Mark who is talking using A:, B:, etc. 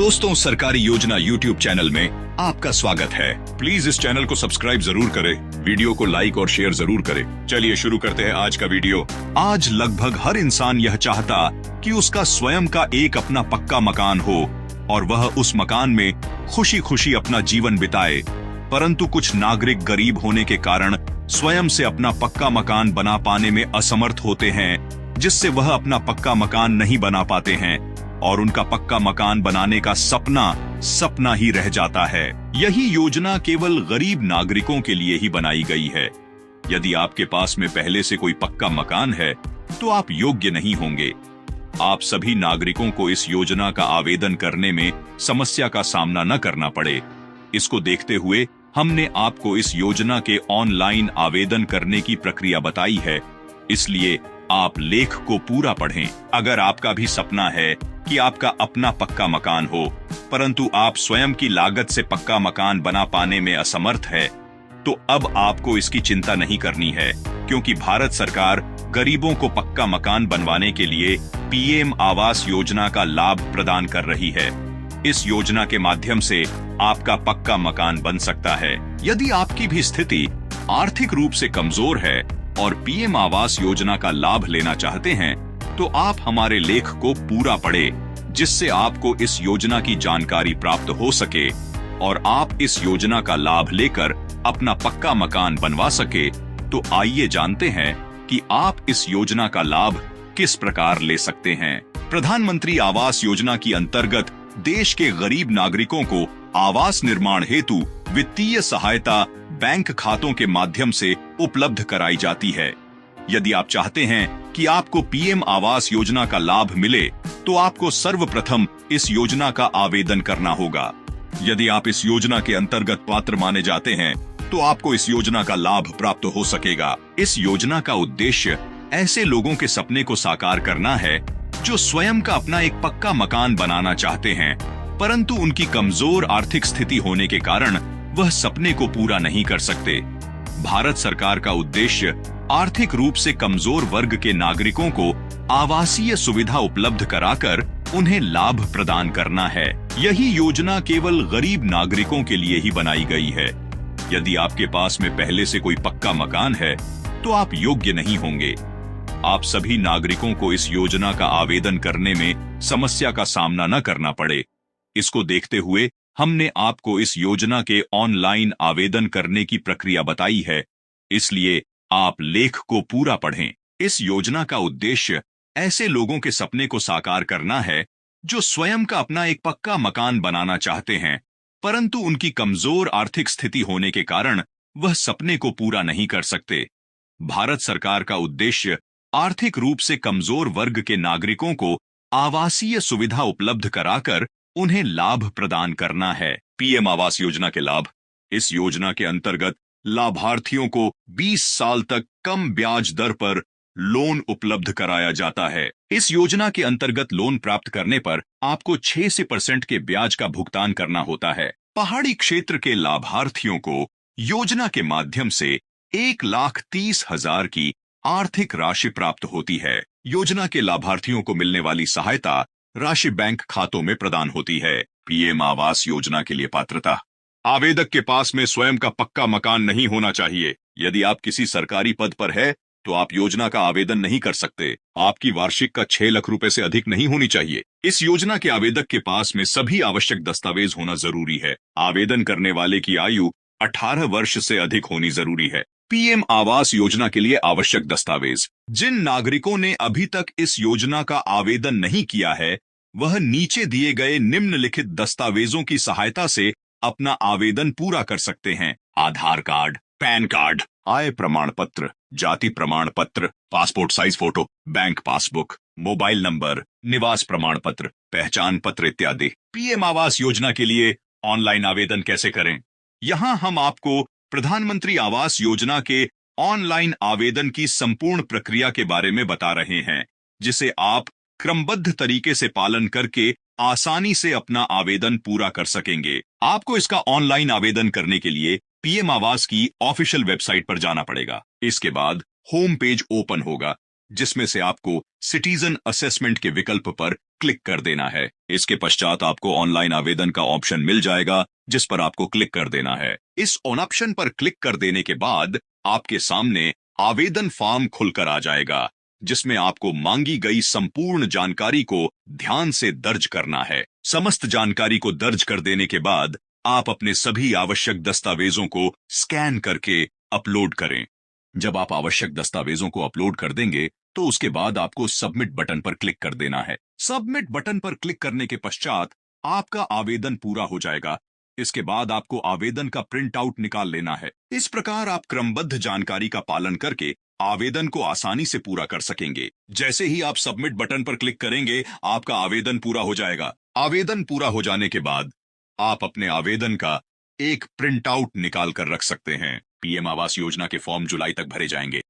A: दोस्तों, सरकारी योजना यूट्यूब चैनल में आपका स्वागत है। प्लीज इस चैनल को सब्सक्राइब जरूर करें, वीडियो को लाइक और शेयर जरूर करें। चलिए शुरू करते हैं आज का वीडियो। आज लगभग हर इंसान यह चाहता कि उसका स्वयं का एक अपना पक्का मकान हो और वह उस मकान में खुशी खुशी अपना जीवन बिताए, परंतु कुछ नागरिक गरीब होने के कारण स्वयं से अपना पक्का मकान बना पाने में असमर्थ होते हैं, जिससे वह अपना पक्का मकान नहीं बना पाते हैं और उनका पक्का मकान बनाने का सपना ही रह जाता है। यही योजना केवल गरीब नागरिकों के लिए ही बनाई गई है। यदि आपके पास में पहले से कोई पक्का मकान है तो आप योग्य नहीं होंगे। आप सभी नागरिकों को इस योजना का आवेदन करने में समस्या का सामना न करना पड़े, इसको देखते हुए हमने आपको इस योजना के ऑनलाइन आवेदन करने की प्रक्रिया बताई है। इसलिए आप लेख को पूरा पढ़ें। अगर आपका भी सपना है कि आपका अपना पक्का मकान हो, परंतु आप स्वयं की लागत से पक्का मकान बना पाने में असमर्थ है, तो अब आपको इसकी चिंता नहीं करनी है, क्योंकि भारत सरकार गरीबों को पक्का मकान बनवाने के लिए पीएम आवास योजना का लाभ प्रदान कर रही है। इस योजना के माध्यम से आपका पक्का मकान बन सकता है। यदि आपकी भी स्थिति आर्थिक रूप से कमजोर है और पीएम आवास योजना का लाभ लेना चाहते हैं, तो आप हमारे लेख को पूरा पढ़ें, जिससे आपको इस योजना की जानकारी प्राप्त हो सके और आप इस योजना का लाभ लेकर अपना पक्का मकान बनवा सके। तो आइए जानते हैं कि आप इस योजना का लाभ किस प्रकार ले सकते हैं। प्रधानमंत्री आवास योजना की अंतर्गत देश के गरीब नागरिकों को आवास निर्माण हेतु वित्तीय सहायता बैंक खातों के माध्यम से उपलब्ध कराई जाती है। यदि आप चाहते हैं कि आपको पीएम आवास योजना का लाभ मिले, तो आपको सर्वप्रथम इस योजना का आवेदन करना होगा। यदि आप इस योजना के अंतर्गत पात्र माने जाते हैं, तो आपको इस योजना का लाभ प्राप्त हो सकेगा। इस योजना का उद्देश्य ऐसे लोगों के सपने को साकार करना है जो स्वयं का अपना एक पक्का मकान बनाना चाहते हैं, परंतु उनकी कमजोर आर्थिक स्थिति होने के कारण वह सपने को पूरा नहीं कर सकते। भारत सरकार का उद्देश्य आर्थिक रूप से कमजोर वर्ग के नागरिकों को आवासीय सुविधा उपलब्ध कराकर उन्हें लाभ प्रदान करना है। यही योजना केवल गरीब नागरिकों के लिए ही बनाई गई है। यदि आपके पास में पहले से कोई पक्का मकान है, तो आप योग्य नहीं होंगे। आप सभी नागरिकों को इस योजना का आवेदन करने में समस्या का सामना न करना पड़े, इसको देखते हुए हमने आपको इस योजना के ऑनलाइन आवेदन करने की प्रक्रिया बताई है। इसलिए आप लेख को पूरा पढ़ें। इस योजना का उद्देश्य ऐसे लोगों के सपने को साकार करना है जो स्वयं का अपना एक पक्का मकान बनाना चाहते हैं, परंतु उनकी कमजोर आर्थिक स्थिति होने के कारण वह सपने को पूरा नहीं कर सकते। भारत सरकार का उद्देश्य आर्थिक रूप से कमजोर वर्ग के नागरिकों को आवासीय सुविधा उपलब्ध कराकर उन्हें लाभ प्रदान करना है। पीएम आवास योजना के लाभ। इस योजना के अंतर्गत लाभार्थियों को 20 साल तक कम ब्याज दर पर लोन उपलब्ध कराया जाता है। इस योजना के अंतर्गत लोन प्राप्त करने पर आपको 6% के ब्याज का भुगतान करना होता है। पहाड़ी क्षेत्र के लाभार्थियों को योजना के माध्यम से 1,30,000 की आर्थिक राशि प्राप्त होती है। योजना के लाभार्थियों को मिलने वाली सहायता राशि बैंक खातों में प्रदान होती है। पीएम आवास योजना के लिए पात्रता। आवेदक के पास में स्वयं का पक्का मकान नहीं होना चाहिए। यदि आप किसी सरकारी पद पर है, तो आप योजना का आवेदन नहीं कर सकते। आपकी वार्षिक का 6 लाख रुपए से अधिक नहीं होनी चाहिए। इस योजना के आवेदक के पास में सभी आवश्यक दस्तावेज होना जरूरी है। आवेदन करने वाले की आयु 18 वर्ष से अधिक होनी जरूरी है। पीएम आवास योजना के लिए आवश्यक दस्तावेज। जिन नागरिकों ने अभी तक इस योजना का आवेदन नहीं किया है, वह नीचे दिए गए निम्नलिखित दस्तावेजों की सहायता से अपना आवेदन पूरा कर सकते हैं। आधार कार्ड, पैन कार्ड, आय प्रमाण पत्र, जाति प्रमाण पत्र, passport size photo, bank passbook, mobile number, निवास प्रमाण पत्र, पहचान पत्र इत्यादि। पीएम आवास योजना के लिए ऑनलाइन आवेदन कैसे करें? यहाँ हम आपको प्रधानमंत्री आवास योजना के ऑनलाइन आवेदन की संपूर्ण प्रक्रिया के बारे में बता रहे हैं, जिसे आप क्रमबद्ध तरीके से पालन करके आसानी से अपना आवेदन पूरा कर सकेंगे। आपको इसका ऑनलाइन आवेदन करने के लिए पीएम आवास की ऑफिशियल वेबसाइट पर जाना पड़ेगा। इसके बाद होम पेज ओपन होगा, जिसमें से आपको सिटीजन असेसमेंट के विकल्प पर क्लिक कर देना है। इसके पश्चात आपको ऑनलाइन आवेदन का ऑप्शन मिल जाएगा, जिस पर आपको क्लिक कर देना है। इस ऑप्शन पर क्लिक कर देने के बाद आपके सामने आवेदन फॉर्म खुलकर आ जाएगा, जिसमें आपको मांगी गई संपूर्ण जानकारी को ध्यान से दर्ज करना है। समस्त जानकारी को दर्ज कर देने के बाद आप अपने सभी आवश्यक दस्तावेजों को स्कैन करके अपलोड करें। जब आप आवश्यक दस्तावेजों को अपलोड कर देंगे तो उसके बाद आपको सबमिट बटन पर क्लिक कर देना है। सबमिट बटन पर क्लिक करने के पश्चात आपका आवेदन पूरा हो जाएगा। इसके बाद आपको आवेदन का प्रिंट आउट निकाल लेना है। इस प्रकार आप क्रमबद्ध जानकारी का पालन करके आवेदन को आसानी से पूरा कर सकेंगे। जैसे ही आप सबमिट बटन पर क्लिक करेंगे, आपका आवेदन पूरा हो जाएगा। आवेदन पूरा हो जाने के बाद आप अपने आवेदन का एक प्रिंट आउट निकाल कर रख सकते हैं। पीएम आवास योजना के फॉर्म जुलाई तक भरे जाएंगे।